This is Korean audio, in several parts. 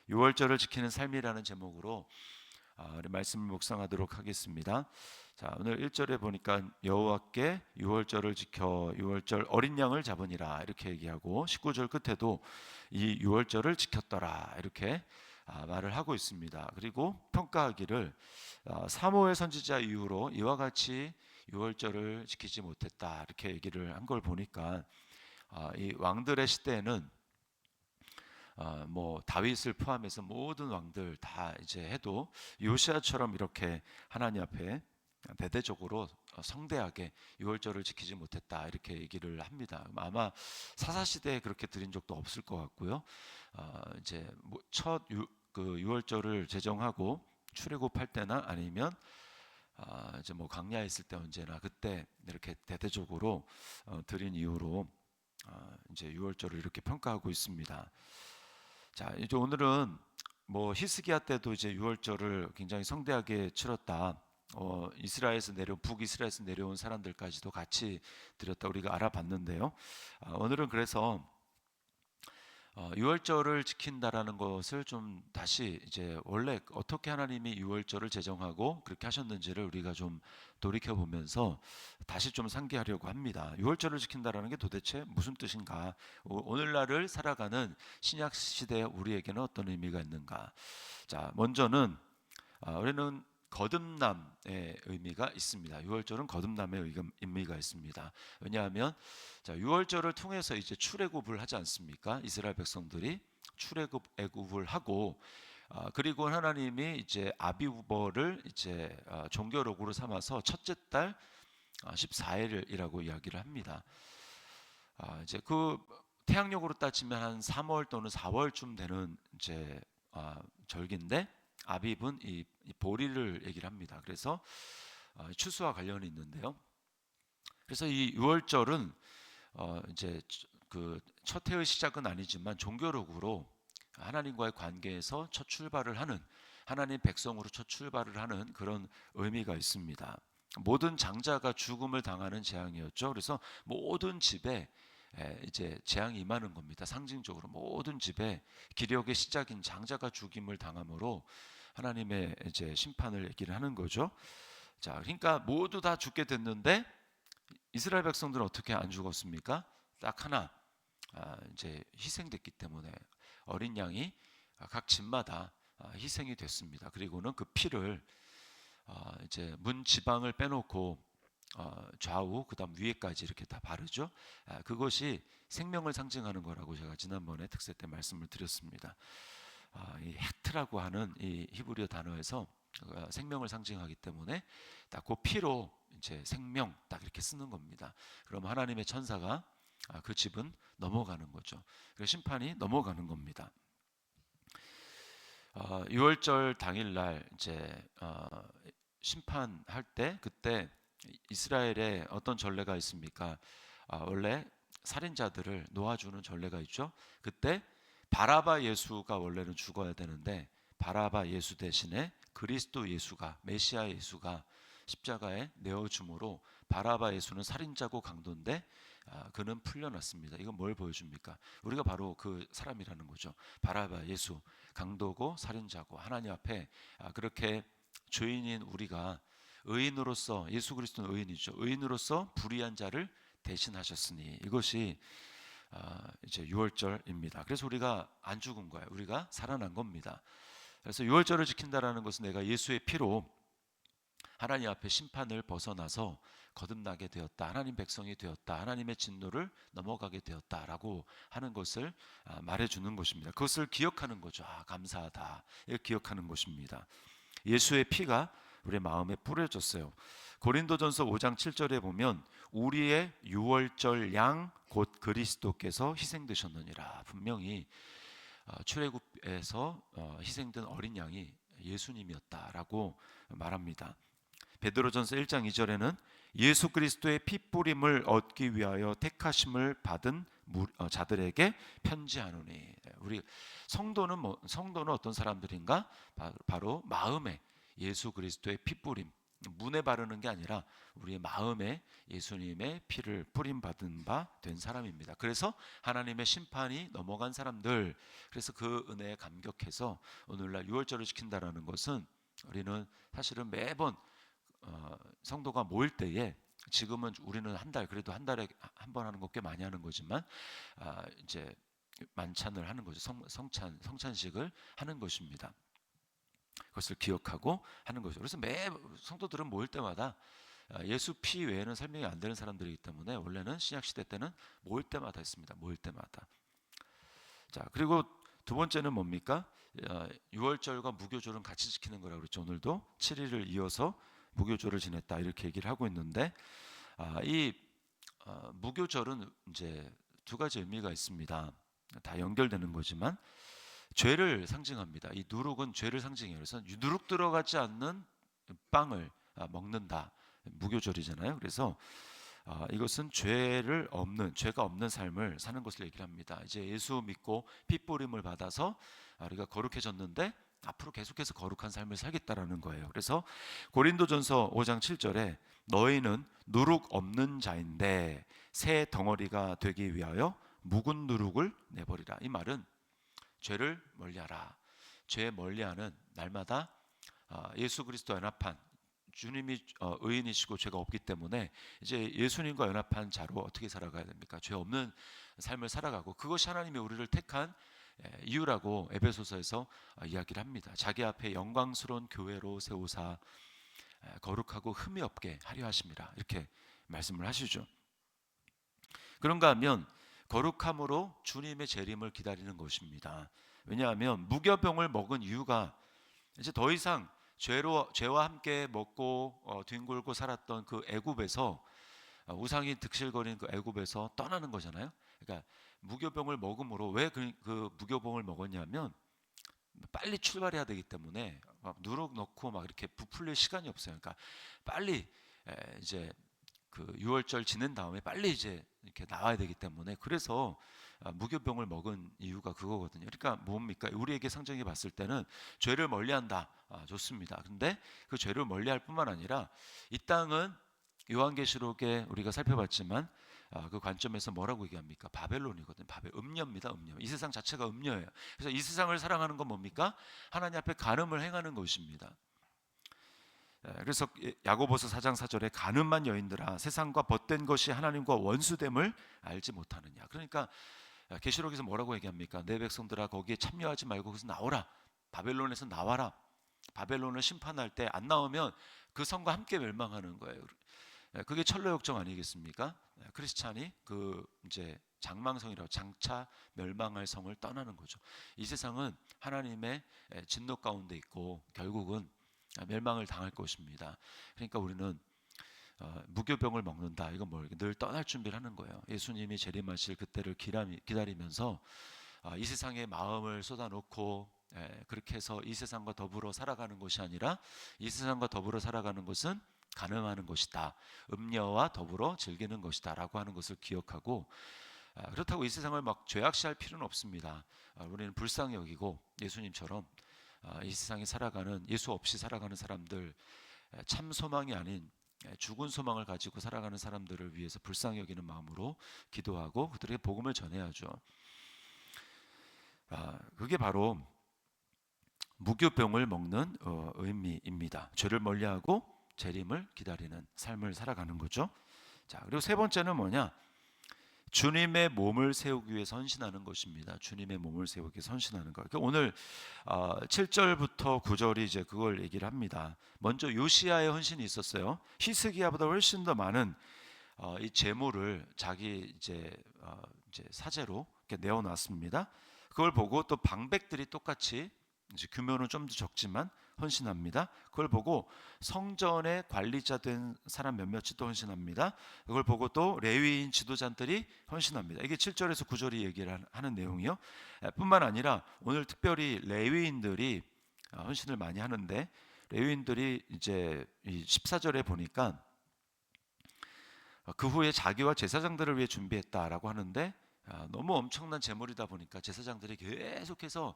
유월절을 지키는 삶이라는 제목으로 우리 말씀을 묵상하도록 하겠습니다. 자, 오늘 1절에 보니까 여호와께 유월절을 지켜 유월절 어린 양을 잡으니라 이렇게 얘기하고 19절 끝에도 이 유월절을 지켰더라 이렇게 말을 하고 있습니다. 그리고 평가하기를 사무엘 선지자 이후로 이와 같이 유월절을 지키지 못했다 이렇게 얘기를 한 걸 보니까 이 왕들의 시대에는 뭐 다윗을 포함해서 모든 왕들 다 이제 해도 요시아처럼 이렇게 하나님 앞에 대대적으로 성대하게 유월절을 지키지 못했다 이렇게 얘기를 합니다. 아마 사사 시대에 그렇게 드린 적도 없을 것 같고요. 이제 첫 유월절을 제정하고 출애굽할 때나 아니면 이제 뭐 광야에 있을 때 언제나 그때 이렇게 대대적으로 드린 이유로 이제 유월절을 이렇게 평가하고 있습니다. 자, 이제 오늘은 뭐 히스기야 때도 이제 유월절을 굉장히 성대하게 치렀다. 이스라엘에서 북이스라엘에서 내려온 사람들까지도 같이 드렸다 우리가 알아봤는데요. 오늘은 그래서 유월절을 지킨다라는 것을 좀 다시 이제 원래 어떻게 하나님이 유월절을 제정하고 그렇게 하셨는지를 우리가 좀 돌이켜 보면서 다시 좀 상기하려고 합니다. 유월절을 지킨다라는 게 도대체 무슨 뜻인가? 오늘날을 살아가는 신약 시대에 우리에게는 어떤 의미가 있는가? 자, 먼저는 우리는 거듭남의 의미가 있습니다. 유월절은 거듭남의 의미가 있습니다. 왜냐하면 자, 유월절을 통해서 이제 출애굽을 하지 않습니까? 이스라엘 백성들이 애굽을 하고 그리고 하나님이 이제 아비우버를 이제 종교록으로 삼아서 첫째 달 14일이라고 이야기를 합니다. 이제 그 태양력으로 따지면 한 3월 또는 4월쯤 되는 이제 절기인데 아빕은 이 보리를 얘기를 합니다. 그래서 추수와 관련이 있는데요. 그래서 이 유월절은 이제 그 첫 해의 시작은 아니지만 종교록으로 하나님과의 관계에서 첫 출발을 하는 하나님 백성으로 첫 출발을 하는 그런 의미가 있습니다. 모든 장자가 죽음을 당하는 재앙이었죠. 그래서 모든 집에 이제 재앙이 임하는 겁니다. 상징적으로 모든 집에 기력의 시작인 장자가 죽임을 당함으로 하나님의 이제 심판을 얘기를 하는 거죠. 자, 그러니까 모두 다 죽게 됐는데 이스라엘 백성들은 어떻게 안 죽었습니까? 딱 하나 이제 희생됐기 때문에 어린 양이 각 집마다 희생이 됐습니다. 그리고는 그 피를 이제 문 지방을 빼놓고 좌우 그다음 위에까지 이렇게 다 바르죠. 그것이 생명을 상징하는 거라고 제가 지난번에 특세 때 말씀을 드렸습니다. 이 헤트라고 하는 이 히브리어 단어에서 생명을 상징하기 때문에 딱 그 피로 이제 생명 딱 이렇게 쓰는 겁니다. 그럼 하나님의 천사가 그 집은 넘어가는 거죠. 그 심판이 넘어가는 겁니다. 6월절 당일날 이제 심판할 때 그때 이스라엘에 어떤 전례가 있습니까? 원래 살인자들을 놓아주는 전례가 있죠. 그때 바라바 예수가 원래는 죽어야 되는데 바라바 예수 대신에 그리스도 예수가 메시아 예수가 십자가에 내어줌으로 바라바 예수는 살인자고 강도인데 그는 풀려났습니다. 이건 뭘 보여줍니까? 우리가 바로 그 사람이라는 거죠. 바라바 예수 강도고 살인자고 하나님 앞에 그렇게 죄인인 우리가 의인으로서 예수 그리스도는 의인이죠. 의인으로서 불의한 자를 대신하셨으니 이것이 이제 유월절입니다. 그래서 우리가 안 죽은 거예요. 우리가 살아난 겁니다. 그래서 유월절을 지킨다라는 것은 내가 예수의 피로 하나님 앞에 심판을 벗어나서 거듭나게 되었다. 하나님 백성이 되었다. 하나님의 진노를 넘어가게 되었다라고 하는 것을 말해주는 것입니다. 그것을 기억하는 거죠. 감사하다. 이걸 기억하는 것입니다. 예수의 피가 우리 마음에 뿌려졌어요. 고린도전서 5장 7절에 보면 우리의 유월절 양 곧 그리스도께서 희생되셨느니라. 분명히 출애굽에서 희생된 어린 양이 예수님이었다라고 말합니다. 베드로전서 1장 2절에는 예수 그리스도의 피 뿌림을 얻기 위하여 택하심을 받은 자들에게 편지하노니. 우리 성도는 어떤 사람들인가? 바로 마음에 예수 그리스도의 피 뿌림, 문에 바르는 게 아니라 우리의 마음에 예수님의 피를 뿌림 받은 바 된 사람입니다. 그래서 하나님의 심판이 넘어간 사람들, 그래서 그 은혜에 감격해서 오늘날 유월절을 지킨다라는 것은 우리는 사실은 매번 성도가 모일 때에, 지금은 우리는 한 달, 그래도 한 달에 한 번 하는 거 꽤 많이 하는 거지만 이제 만찬을 하는 거죠. 성찬식을 하는 것입니다. 그것을 기억하고 하는 거죠. 그래서 매 성도들은 모일 때마다 예수 피 외에는 설명이 안 되는 사람들이기 때문에 원래는 신약 시대 때는 모일 때마다 했습니다. 모일 때마다. 자, 그리고 두 번째는 뭡니까? 유월절과 무교절은 같이 지키는 거라고 그랬죠. 오늘도 7일을 이어서 무교절을 지냈다 이렇게 얘기를 하고 있는데, 이 무교절은 이제 두 가지 의미가 있습니다. 다 연결되는 거지만 죄를 상징합니다. 이 누룩은 죄를 상징해요. 그래서 누룩 들어가지 않는 빵을 먹는다. 무교절이잖아요. 그래서 이것은 죄가 없는 삶을 사는 것을 얘기를 합니다. 이제 예수 믿고 핏부림을 받아서 우리가 거룩해졌는데 앞으로 계속해서 거룩한 삶을 살겠다라는 거예요. 그래서 고린도전서 5장 7절에 너희는 누룩 없는 자인데 새 덩어리가 되기 위하여 묵은 누룩을 내버리라. 이 말은 죄를 멀리하라. 죄 멀리하는 날마다 예수 그리스도 연합한, 주님이 의인이시고 죄가 없기 때문에 이제 예수님과 연합한 자로 어떻게 살아가야 됩니까? 죄 없는 삶을 살아가고, 그것이 하나님이 우리를 택한 이유라고 에베소서에서 이야기를 합니다. 자기 앞에 영광스러운 교회로 세우사 거룩하고 흠이 없게 하려 하심이라, 이렇게 말씀을 하시죠. 그런가 하면 거룩함으로 주님의 재림을 기다리는 것입니다. 왜냐하면 무교병을 먹은 이유가 이제 더 이상 죄와 함께 먹고 뒹굴고 살았던 그 애굽에서, 우상이 득실거리는 그 애굽에서 떠나는 거잖아요. 그러니까 무교병을 먹음으로, 왜 그 무교병을 먹었냐면 빨리 출발해야 되기 때문에, 막 누룩 넣고 막 이렇게 부풀릴 시간이 없어요. 그러니까 빨리 이제 그 유월절 지낸 다음에 빨리 이제 이렇게 나와야 되기 때문에, 그래서 무교병을 먹은 이유가 그거거든요. 그러니까 뭡니까? 우리에게 상정해 봤을 때는 죄를 멀리한다. 좋습니다. 근데 그 죄를 멀리할 뿐만 아니라 이 땅은 요한계시록에 우리가 살펴봤지만 그 관점에서 뭐라고 얘기합니까? 바벨론이거든요. 음녀입니다. 음녀. 이 세상 자체가 음녀예요. 그래서 이 세상을 사랑하는 건 뭡니까? 하나님 앞에 간음을 행하는 것입니다. 그래서 야고보서 4장 4절에 간음한 여인들아 세상과 벗된 것이 하나님과 원수됨을 알지 못하느냐. 그러니까 계시록에서 뭐라고 얘기합니까? 내 백성들아 거기에 참여하지 말고 거기서 나오라. 바벨론에서 나와라. 바벨론을 심판할 때 안 나오면 그 성과 함께 멸망하는 거예요. 그게 철로역정 아니겠습니까? 크리스찬이 그 이제 장망성이라고, 장차 멸망할 성을 떠나는 거죠. 이 세상은 하나님의 진노 가운데 있고 결국은 멸망을 당할 것입니다. 그러니까 우리는 무교병을 먹는다. 이건 늘 떠날 준비를 하는 거예요. 예수님이 재림하실 그때를 기다리면서 이 세상에 마음을 쏟아놓고 그렇게 해서 이 세상과 더불어 살아가는 것이 아니라, 이 세상과 더불어 살아가는 것은 간음하는 것이다. 음녀와 더불어 즐기는 것이다. 라고 하는 것을 기억하고, 그렇다고 이 세상을 막 죄악시할 필요는 없습니다. 우리는 불쌍히 여기고 예수님처럼 이 세상에 살아가는, 예수 없이 살아가는 사람들, 참 소망이 아닌 죽은 소망을 가지고 살아가는 사람들을 위해서 불쌍히 여기는 마음으로 기도하고 그들에게 복음을 전해야죠. 그게 바로 무교병을 먹는 의미입니다. 죄를 멀리하고 재림을 기다리는 삶을 살아가는 거죠. 자, 그리고 세 번째는 뭐냐? 주님의 몸을 세우기 위해 헌신하는 것입니다. 주님의 몸을 세우기 위해 헌신하는 것. 그러니까 오늘 7절부터 9절이 이제 그걸 얘기를 합니다. 먼저 요시야의 헌신이 있었어요. 히스기야보다 훨씬 더 많은 이 제물을 자기 이제 사제로 이렇게 내어놨습니다. 그걸 보고 또 방백들이 똑같이, 이제 규모는 좀 더 적지만 헌신합니다. 그걸 보고 성전의 관리자 된 사람 몇몇이 또 헌신합니다. 그걸 보고 또 레위인 지도자들이 헌신합니다. 이게 7절에서 9절이 얘기를 하는 내용이요. 뿐만 아니라 오늘 특별히 레위인들이 헌신을 많이 하는데, 레위인들이 이제 14절에 보니까 그 후에 자기와 제사장들을 위해 준비했다라고 하는데, 너무 엄청난 재물이다 보니까 제사장들이 계속해서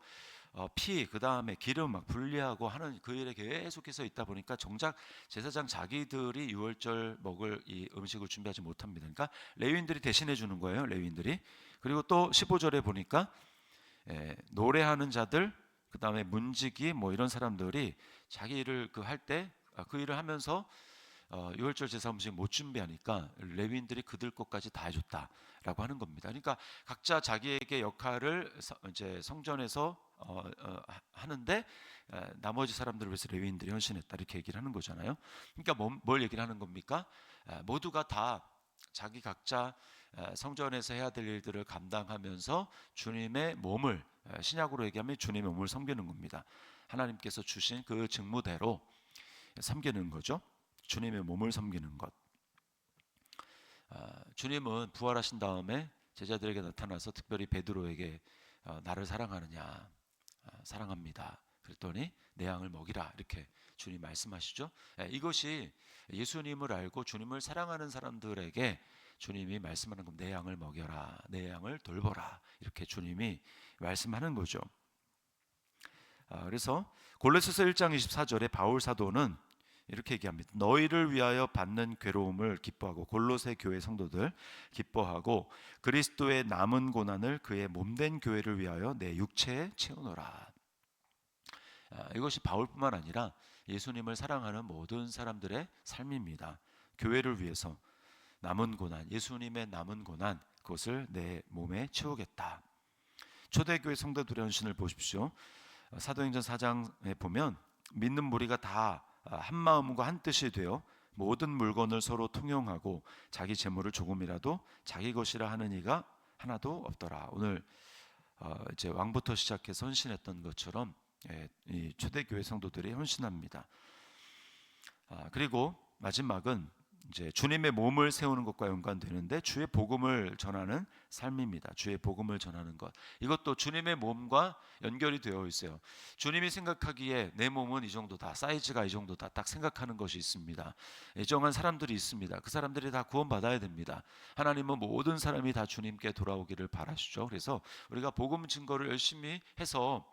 피, 그 다음에 기름 막 분리하고 하는 그 일에 계속해서 있다 보니까 정작 제사장 자기들이 유월절 먹을 이 음식을 준비하지 못합니다. 그러니까 레위인들이 대신해 주는 거예요. 레위인들이. 그리고 또 15절에 보니까 노래하는 자들, 그 다음에 문지기 뭐 이런 사람들이 자기 일을 그 할 때 그 일을 하면서 유월절 제사 음식 못 준비하니까 레위인들이 그들 것까지 다 해줬다라고 하는 겁니다. 그러니까 각자 자기에게 역할을 이제 성전에서 하는데 나머지 사람들을 위해서 레위인들이 헌신했다 이렇게 얘기를 하는 거잖아요. 그러니까 뭘 얘기를 하는 겁니까? 모두가 다 자기 각자 성전에서 해야 될 일들을 감당하면서 주님의 몸을, 신약으로 얘기하면 주님의 몸을 섬기는 겁니다. 하나님께서 주신 그 직무대로 섬기는 거죠. 주님의 몸을 섬기는 것. 주님은 부활하신 다음에 제자들에게 나타나서 특별히 베드로에게 나를 사랑하느냐, 사랑합니다. 그랬더니 내 양을 먹이라 이렇게 주님 말씀하시죠. 이것이 예수님을 알고 주님을 사랑하는 사람들에게 주님이 말씀하는 겁니다. 내 양을 먹여라, 내 양을 돌보라 이렇게 주님이 말씀하는 거죠. 그래서 골로새서 1장 24절에 바울 사도는 이렇게 얘기합니다. 너희를 위하여 받는 괴로움을 기뻐하고, 골로새 교회 성도들 기뻐하고, 그리스도의 남은 고난을 그의 몸된 교회를 위하여 내 육체에 채우노라. 이것이 바울뿐만 아니라 예수님을 사랑하는 모든 사람들의 삶입니다. 교회를 위해서 남은 고난, 예수님의 남은 고난, 그것을 내 몸에 채우겠다. 초대교회 성도들의 헌신을 보십시오. 사도행전 4장에 보면 믿는 무리가 다 한 마음과 한 뜻이 되어 모든 물건을 서로 통용하고 자기 재물을 조금이라도 자기 것이라 하는 이가 하나도 없더라. 오늘 이제 왕부터 시작해서 헌신했던 것처럼 이 초대교회 성도들이 헌신합니다. 그리고 마지막은 이제 주님의 몸을 세우는 것과 연관되는데 주의 복음을 전하는 삶입니다. 주의 복음을 전하는 것. 이것도 주님의 몸과 연결이 되어 있어요. 주님이 생각하기에 내 몸은 이 정도다, 사이즈가 이 정도다 딱 생각하는 것이 있습니다. 예정한 사람들이 있습니다. 그 사람들이 다 구원받아야 됩니다. 하나님은 모든 사람이 다 주님께 돌아오기를 바라시죠. 그래서 우리가 복음 증거를 열심히 해서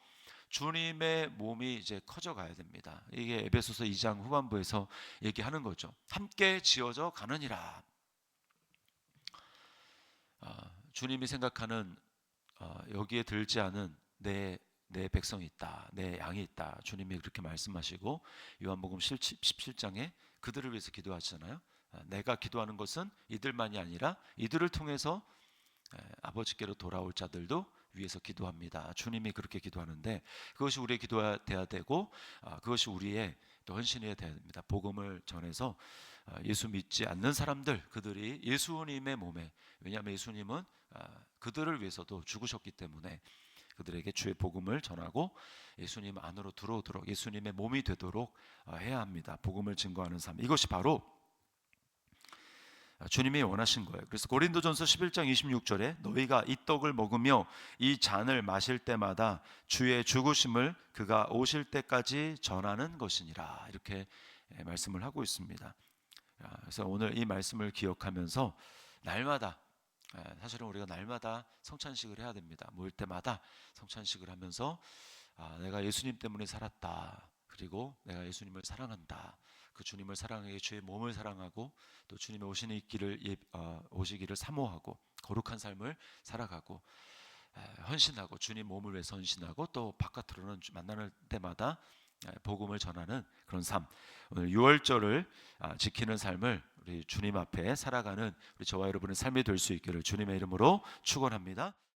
주님의 몸이 이제 커져가야 됩니다. 이게 에베소서 2장 후반부에서 얘기하는 거죠. 함께 지어져 가느니라. 주님이 생각하는 여기에 들지 않은 내 백성이 있다, 내 양이 있다. 주님이 그렇게 말씀하시고 요한복음 17장에 그들을 위해서 기도하시잖아요. 내가 기도하는 것은 이들만이 아니라 이들을 통해서 아버지께로 돌아올 자들도 위해서 기도합니다. 주님이 그렇게 기도하는데 그것이 우리의 기도가 돼야 되고 그것이 우리의 또 헌신이 돼야 됩니다. 복음을 전해서 예수 믿지 않는 사람들, 그들이 예수님의 몸에, 왜냐하면 예수님은 그들을 위해서도 죽으셨기 때문에 그들에게 주의 복음을 전하고 예수님 안으로 들어오도록, 예수님의 몸이 되도록 해야 합니다. 복음을 증거하는 삶, 이것이 바로 주님이 원하신 거예요. 그래서 고린도전서 11장 26절에 너희가 이 떡을 먹으며 이 잔을 마실 때마다 주의 죽으심을 그가 오실 때까지 전하는 것이니라, 이렇게 말씀을 하고 있습니다. 그래서 오늘 이 말씀을 기억하면서 날마다, 사실은 우리가 날마다 성찬식을 해야 됩니다. 모일 때마다 성찬식을 하면서 내가 예수님 때문에 살았다, 그리고 내가 예수님을 사랑한다, 그 주님을 사랑하기, 주의 몸을 사랑하고 또 주님의 오시기를 사모하고 거룩한 삶을 살아가고 헌신하고 주님 몸을 위해서 헌신하고 또 바깥으로는 만나는 때마다 복음을 전하는 그런 삶, 오늘 유월절을 지키는 삶을 우리 주님 앞에 살아가는 우리 저와 여러분의 삶이 될 수 있기를 주님의 이름으로 축원합니다.